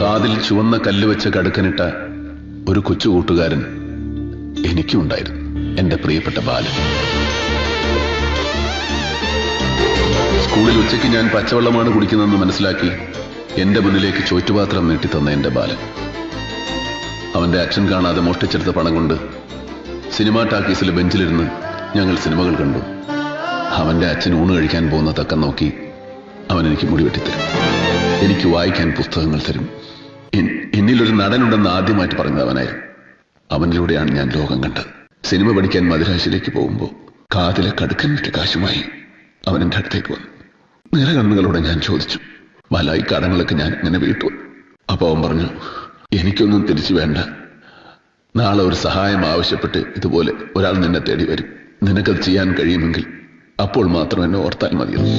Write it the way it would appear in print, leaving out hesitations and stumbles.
കാതിൽ ചുവന്ന കല്ല് വെച്ച് കടുക്കനിട്ട ഒരു കൊച്ചു കൂട്ടുകാരൻ എനിക്കുണ്ടായിരുന്നു, എന്റെ പ്രിയപ്പെട്ട ബാലൻ. സ്കൂളിൽ ഉച്ചയ്ക്ക് ഞാൻ പച്ചവെള്ളമാണ് കുടിക്കുന്നതെന്ന് മനസ്സിലാക്കി എന്റെ മുന്നിലേക്ക് ചോറ്റുപാത്രം നീട്ടിത്തന്ന എന്റെ ബാലൻ. അവന്റെ അച്ഛൻ കാണാതെ മോഷ്ടിച്ചെടുത്ത പണം കൊണ്ട് സിനിമാ ടാക്കീസിൽ ബെഞ്ചിലിരുന്ന് ഞങ്ങൾ സിനിമകൾ കണ്ടു. അവന്റെ അച്ഛൻ ഊണ് കഴിക്കാൻ പോകുന്ന തക്കം നോക്കി അവൻ എനിക്ക് മുടി വെട്ടിത്തരും, എനിക്ക് വായിക്കാൻ പുസ്തകങ്ങൾ തരും. എന്നിലൊരു നടനുണ്ടെന്ന് ആദ്യമായിട്ട് പറഞ്ഞത് അവനായിരുന്നു. അവനിലൂടെയാണ് ഞാൻ ലോകം കണ്ടത്. സിനിമ പഠിക്കാൻ മദിരാശിയിലേക്ക് പോകുമ്പോൾ കാതിലെ കടുക്കനിട്ട് കാശുമായി അവൻ എൻ്റെ അടുത്തേക്ക് വന്നു. നിറകണ്ണുകളോടെ ഞാൻ ചോദിച്ചു, ഈ കടങ്ങളൊക്കെ ഞാൻ ഇങ്ങനെ വീട്ടു. അപ്പൊ അവൻ പറഞ്ഞു, എനിക്കൊന്നും തിരിച്ചു വേണ്ട. നാളെ ഒരു സഹായം ആവശ്യപ്പെട്ട് ഇതുപോലെ ഒരാൾ നിന്നെ തേടി വരും. നിനക്കത് ചെയ്യാൻ കഴിയുമെങ്കിൽ അപ്പോൾ മാത്രം എന്നെ ഓർത്താൽ മതിയെന്ന്.